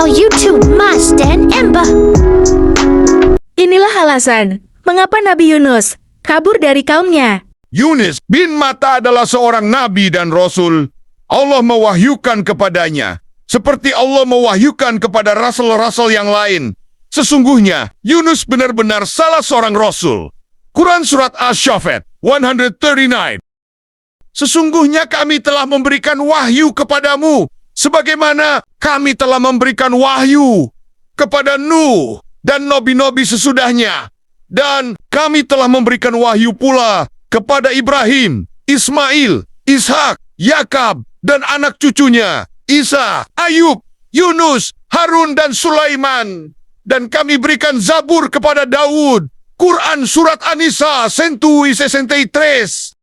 All YouTube Mas dan Ember. Inilah alasan mengapa Nabi Yunus kabur dari kaumnya. Yunus bin Matta adalah seorang nabi dan rasul. Allah mewahyukan kepadanya seperti Allah mewahyukan kepada rasul-rasul yang lain. Sesungguhnya Yunus benar-benar salah seorang rasul. Quran Surat Asy-Syaffat 139. Sesungguhnya kami telah memberikan wahyu kepadamu, sebagaimana kami telah memberikan wahyu kepada Nuh dan nabi-nabi sesudahnya. Dan kami telah memberikan wahyu pula kepada Ibrahim, Ismail, Ishak, Yakub, dan anak cucunya, Isa, Ayub, Yunus, Harun, dan Sulaiman. Dan kami berikan Zabur kepada Daud. Quran Surat An-Nisa 163.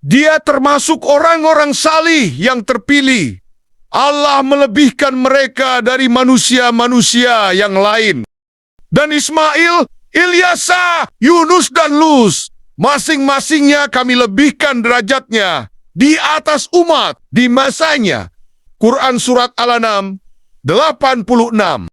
Dia termasuk orang-orang salih yang terpilih. Allah melebihkan mereka dari manusia-manusia yang lain. Dan Ismail, Ilyasa, Yunus, dan Luz, masing-masingnya kami lebihkan derajatnya di atas umat di masanya. Quran Surat Al-An'am 86.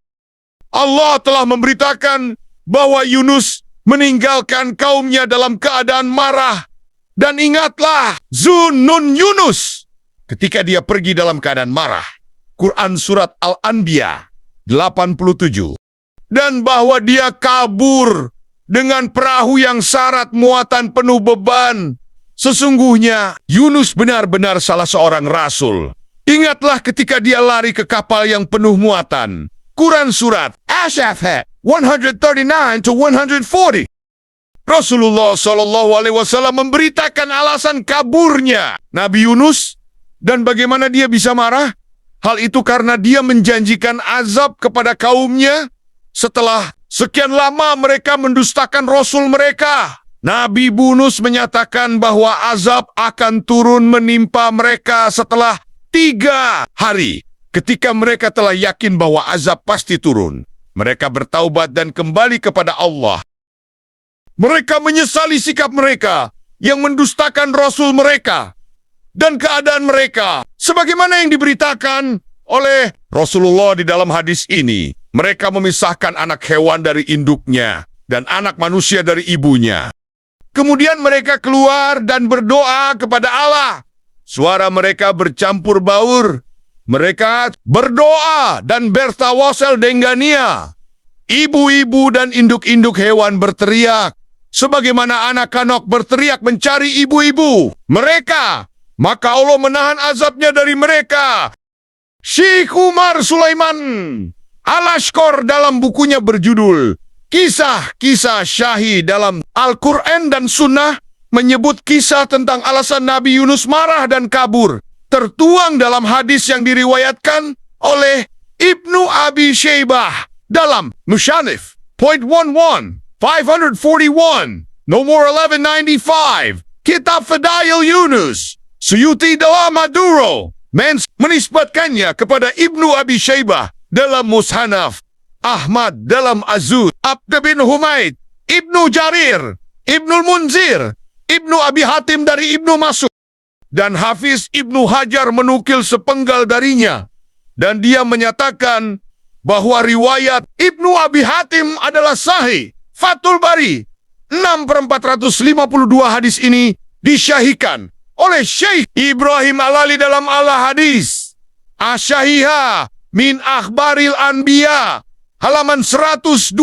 Allah telah memberitakan bahwa Yunus meninggalkan kaumnya dalam keadaan marah. Dan ingatlah Zunnun Yunus ketika dia pergi dalam keadaan marah. Quran Surat Al-Anbiya 87. Dan bahwa dia kabur dengan perahu yang syarat muatan penuh beban. Sesungguhnya Yunus benar-benar salah seorang rasul. Ingatlah ketika dia lari ke kapal yang penuh muatan. Quran Surat Asy-Syaffat 139-140. Rasulullah SAW memberitakan alasan kaburnya Nabi Yunus dan bagaimana dia bisa marah. Hal itu karena dia menjanjikan azab kepada kaumnya setelah sekian lama mereka mendustakan Rasul mereka. Nabi Yunus menyatakan bahwa azab akan turun menimpa mereka setelah 3 hari. Ketika mereka telah yakin bahwa azab pasti turun, mereka bertaubat dan kembali kepada Allah. Mereka menyesali sikap mereka yang mendustakan Rasul mereka dan keadaan mereka. Sebagaimana yang diberitakan oleh Rasulullah di dalam hadis ini, mereka memisahkan anak hewan dari induknya dan anak manusia dari ibunya. Kemudian mereka keluar dan berdoa kepada Allah. Suara mereka bercampur baur. Mereka berdoa dan bertawassul dengannya. Ibu-ibu dan induk-induk hewan berteriak. Sebagaimana anak-anak berteriak mencari ibu-ibu mereka, maka Allah menahan azabnya dari mereka. Syekh Umar Sulaiman Al-Ashqar dalam bukunya berjudul Kisah-Kisah Syahid dalam Al-Quran dan Sunnah menyebut kisah tentang alasan Nabi Yunus marah dan kabur, tertuang dalam hadis yang diriwayatkan oleh Ibnu Abi Syaibah dalam Musannaf .11 541, nomor 1195, Kitab Fadail Yunus, Suyuti dalam Maduro, menisbatkannya kepada Ibnu Abi Syaibah dalam Musannaf, Ahmad dalam Azud, Abd bin Humaid, Ibnu Jarir, Ibnu Munzir, Ibnu Abi Hatim dari Ibnu Mas'ud, dan Hafiz Ibnu Hajar menukil sepenggal darinya, dan dia menyatakan bahwa riwayat Ibnu Abi Hatim adalah sahih. Fathul Bari 6/452 hadis ini disyahihkan oleh Syekh Ibrahim Al-Ali dalam Al-Hadis Asy-Syahihah min Akhbaril Anbiya halaman 122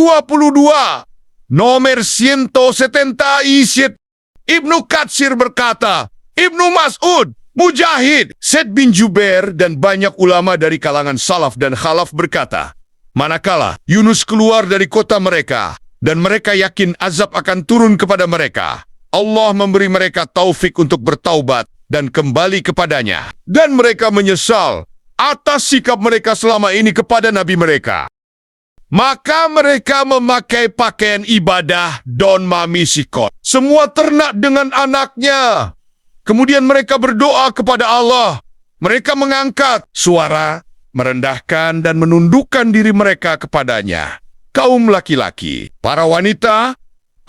nomor 177. Ibnu Katsir berkata, Ibnu Mas'ud, Mujahid, Said bin Jubair dan banyak ulama dari kalangan salaf dan khalaf berkata, manakala Yunus keluar dari kota mereka dan mereka yakin azab akan turun kepada mereka, Allah memberi mereka taufik untuk bertaubat dan kembali kepadanya. Dan mereka menyesal atas sikap mereka selama ini kepada Nabi mereka. Maka mereka memakai pakaian ibadah Don Mamisikot, semua ternak dengan anaknya. Kemudian mereka berdoa kepada Allah. Mereka mengangkat suara, merendahkan dan menundukkan diri mereka kepadanya. Kaum laki-laki, para wanita,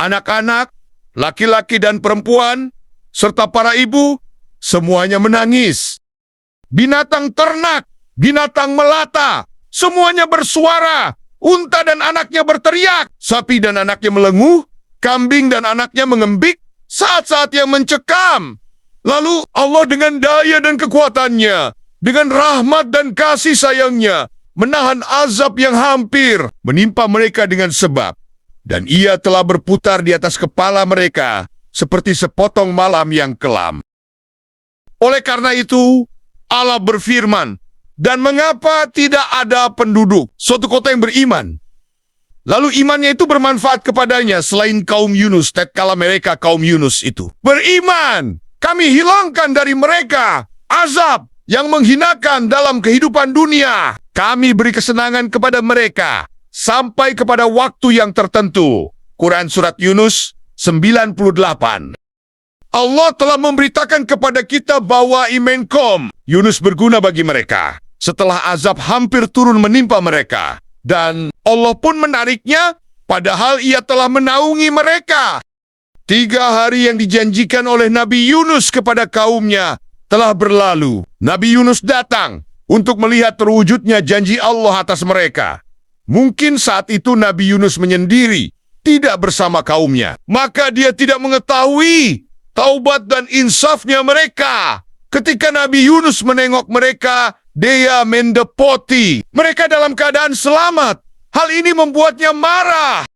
anak-anak, laki-laki dan perempuan, serta para ibu, semuanya menangis. Binatang ternak, binatang melata, Semuanya bersuara. Unta dan anaknya berteriak. Sapi dan anaknya melenguh. Kambing dan anaknya mengembik saat-saat yang mencekam. Lalu Allah dengan daya dan kekuatannya, dengan rahmat dan kasih sayangnya, menahan azab yang hampir menimpa mereka dengan sebab. Dan ia telah berputar di atas kepala mereka seperti sepotong malam yang kelam. Oleh karena itu, Allah berfirman, dan mengapa tidak ada penduduk suatu kota yang beriman? Lalu imannya itu bermanfaat kepadanya selain kaum Yunus, tatkala mereka kaum Yunus itu beriman. Kami hilangkan dari mereka azab yang menghinakan dalam kehidupan dunia. Kami beri kesenangan kepada mereka sampai kepada waktu yang tertentu. Quran Surat Yunus 98. Allah telah memberitakan kepada kita bahwa iman kaum Yunus berguna bagi mereka setelah azab hampir turun menimpa mereka. Dan Allah pun menariknya, padahal ia telah menaungi mereka. 3 hari yang dijanjikan oleh Nabi Yunus kepada kaumnya telah berlalu. Nabi Yunus datang untuk melihat terwujudnya janji Allah atas mereka. Mungkin saat itu Nabi Yunus menyendiri, tidak bersama kaumnya. Maka dia tidak mengetahui taubat dan insafnya mereka. Ketika Nabi Yunus menengok mereka, dia mendapati mereka dalam keadaan selamat. Hal ini membuatnya marah.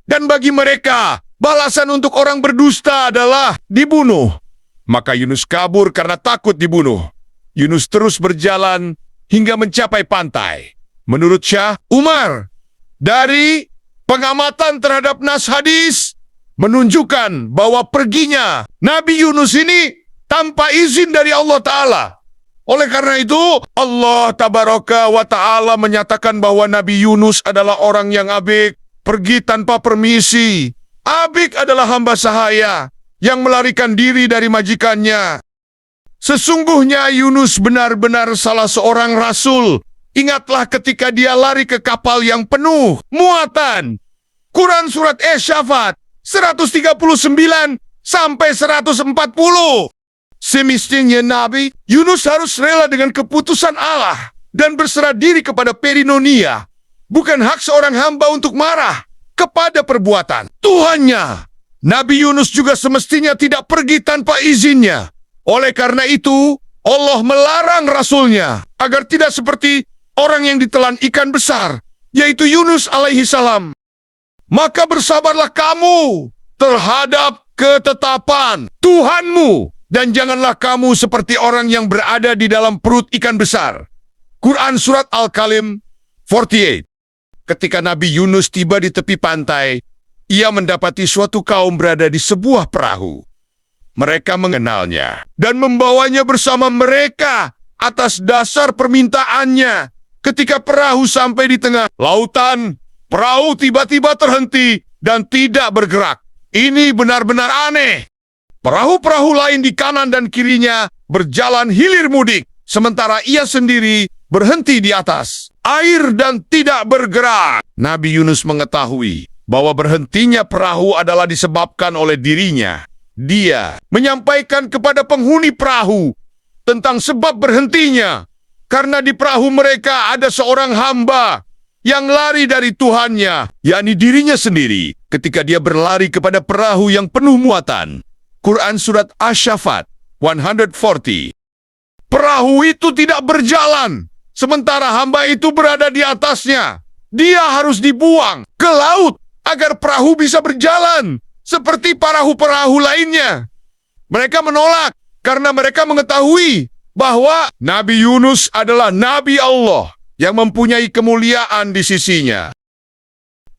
Dan bagi mereka, balasan untuk orang berdusta adalah dibunuh. Maka Yunus kabur karena takut dibunuh. Yunus terus berjalan hingga mencapai pantai. Menurut Syah Umar, dari pengamatan terhadap nas hadis, menunjukkan bahwa perginya Nabi Yunus ini tanpa izin dari Allah Ta'ala. Oleh karena itu, Allah Tabaraka wa Ta'ala menyatakan bahwa Nabi Yunus adalah orang yang abik, pergi tanpa permisi. Abik adalah hamba sahaya yang melarikan diri dari majikannya. Sesungguhnya Yunus benar-benar salah seorang rasul. Ingatlah ketika dia lari ke kapal yang penuh muatan. Quran Surat Syafat 139 sampai 140. Semestinya Nabi Yunus harus rela dengan keputusan Allah dan berserah diri kepada Perinonia. Bukan hak seorang hamba untuk marah kepada perbuatan Tuhannya. Nabi Yunus juga semestinya tidak pergi tanpa izinnya. Oleh karena itu, Allah melarang Rasulnya agar tidak seperti orang yang ditelan ikan besar, yaitu Yunus alaihi salam. Maka bersabarlah kamu terhadap ketetapan Tuhanmu, dan janganlah kamu seperti orang yang berada di dalam perut ikan besar. Quran Surat Al-Kalim 48. Ketika Nabi Yunus tiba di tepi pantai, ia mendapati suatu kaum berada di sebuah perahu. Mereka mengenalnya dan membawanya bersama mereka atas dasar permintaannya. Ketika perahu sampai di tengah lautan, perahu tiba-tiba terhenti dan tidak bergerak. Ini benar-benar aneh. Perahu-perahu lain di kanan dan kirinya berjalan hilir mudik, sementara ia sendiri berhenti di atas air dan tidak bergerak. Nabi Yunus mengetahui bahwa berhentinya perahu adalah disebabkan oleh dirinya. Dia menyampaikan kepada penghuni perahu tentang sebab berhentinya, karena di perahu mereka ada seorang hamba yang lari dari Tuhannya, yakni dirinya sendiri, ketika dia berlari kepada perahu yang penuh muatan. Quran Surat Asy-Syafat 140. Perahu itu tidak berjalan, sementara hamba itu berada di atasnya. Dia harus dibuang ke laut agar perahu bisa berjalan, seperti perahu-perahu lainnya. Mereka menolak karena mereka mengetahui bahwa Nabi Yunus adalah Nabi Allah yang mempunyai kemuliaan di sisinya.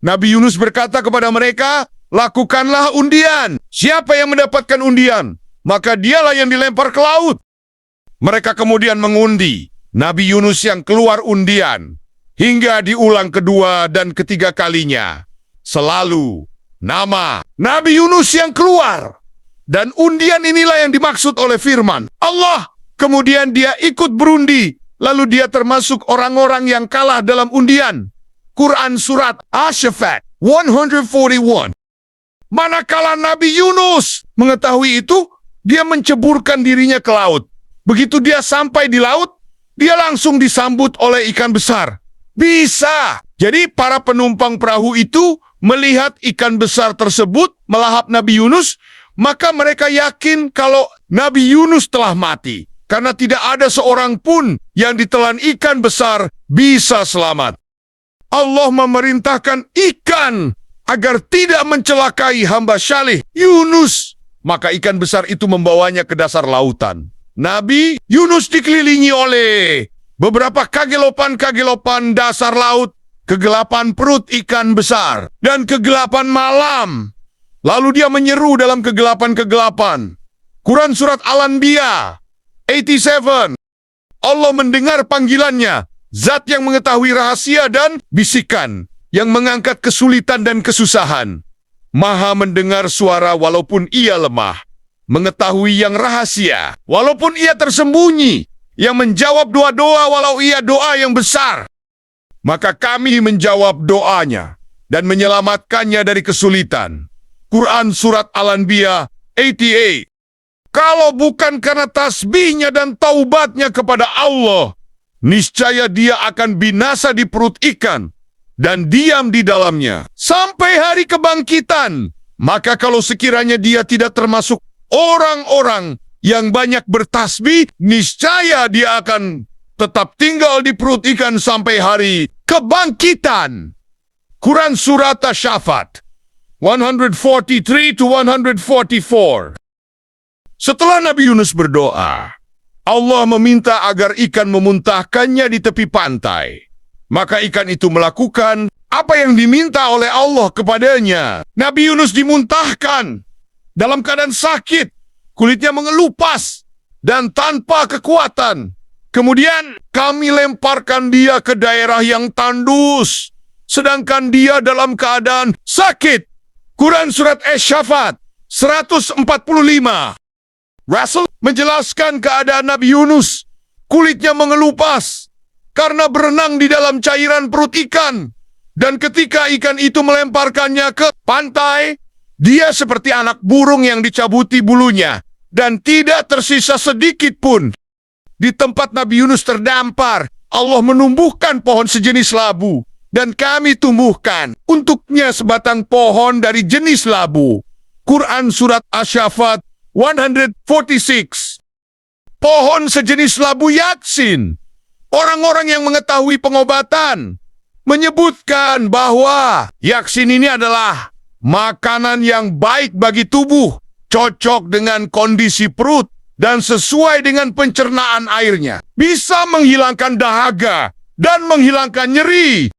Nabi Yunus berkata kepada mereka, lakukanlah undian. Siapa yang mendapatkan undian, maka dialah yang dilempar ke laut. Mereka kemudian mengundi Nabi Yunus yang keluar undian. Hingga diulang kedua dan ketiga kalinya, selalu nama Nabi Yunus yang keluar. Dan undian inilah yang dimaksud oleh firman Allah. Kemudian dia ikut berundi, lalu dia termasuk orang-orang yang kalah dalam undian. Quran Surat Asy-Syafat 141. Manakala Nabi Yunus mengetahui itu, dia menceburkan dirinya ke laut. Begitu dia sampai di laut, dia langsung disambut oleh ikan besar. Bisa. Jadi para penumpang perahu itu melihat ikan besar tersebut melahap Nabi Yunus, maka mereka yakin kalau Nabi Yunus telah mati. Karena tidak ada seorang pun yang ditelan ikan besar bisa selamat. Allah memerintahkan ikan agar tidak mencelakai hamba saleh Yunus. Maka ikan besar itu membawanya ke dasar lautan. Nabi Yunus dikelilingi oleh beberapa kagelopan-kagelopan dasar laut, kegelapan perut ikan besar, dan kegelapan malam. Lalu dia menyeru dalam kegelapan-kegelapan. Quran Surat Al-Anbiya 87. Allah mendengar panggilannya, zat yang mengetahui rahasia dan bisikan, yang mengangkat kesulitan dan kesusahan. Maha mendengar suara walaupun ia lemah, mengetahui yang rahasia walaupun ia tersembunyi, yang menjawab doa-doa walau ia doa yang besar. Maka kami menjawab doanya dan menyelamatkannya dari kesulitan. Quran Surat Al-Anbiya 88. Kalau bukan karena tasbihnya dan taubatnya kepada Allah, niscaya dia akan binasa di perut ikan dan diam di dalamnya sampai hari kebangkitan. Maka kalau sekiranya dia tidak termasuk orang-orang yang banyak bertasbih, niscaya dia akan tetap tinggal di perut ikan sampai hari kebangkitan. Quran Surat Asy-Syafat 143-144. Setelah Nabi Yunus berdoa, Allah meminta agar ikan memuntahkannya di tepi pantai. Maka ikan itu melakukan apa yang diminta oleh Allah kepadanya. Nabi Yunus dimuntahkan dalam keadaan sakit, kulitnya mengelupas, dan tanpa kekuatan. Kemudian kami lemparkan dia ke daerah yang tandus, sedangkan dia dalam keadaan sakit. Quran Surat Asy-Syafat 145. Rasul menjelaskan keadaan Nabi Yunus. Kulitnya mengelupas karena berenang di dalam cairan perut ikan. Dan ketika ikan itu melemparkannya ke pantai, dia seperti anak burung yang dicabuti bulunya, dan tidak tersisa sedikit pun. Di tempat Nabi Yunus terdampar, Allah menumbuhkan pohon sejenis labu, dan kami tumbuhkan untuknya sebatang pohon dari jenis labu. Quran Surat Asy-Syafat 146. Pohon sejenis labu yaksin. Orang-orang yang mengetahui pengobatan menyebutkan bahwa yaksin ini adalah makanan yang baik bagi tubuh, cocok dengan kondisi perut, dan sesuai dengan pencernaan airnya. Bisa menghilangkan dahaga dan menghilangkan nyeri.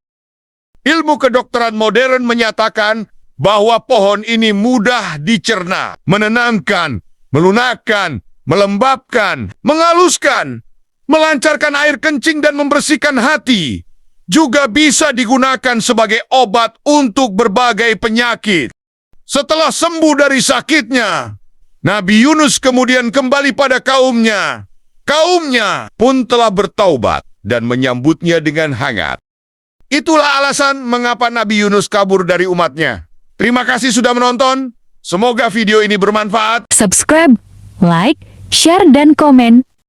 Ilmu kedokteran modern menyatakan bahwa pohon ini mudah dicerna, menenangkan, melunakkan, melembabkan, menghaluskan, melancarkan air kencing dan membersihkan hati. Juga bisa digunakan sebagai obat untuk berbagai penyakit. Setelah sembuh dari sakitnya, Nabi Yunus kemudian kembali pada kaumnya. Kaumnya pun telah bertaubat dan menyambutnya dengan hangat. Itulah alasan mengapa Nabi Yunus kabur dari umatnya. Terima kasih sudah menonton. Semoga video ini bermanfaat. Subscribe, like, share, dan komen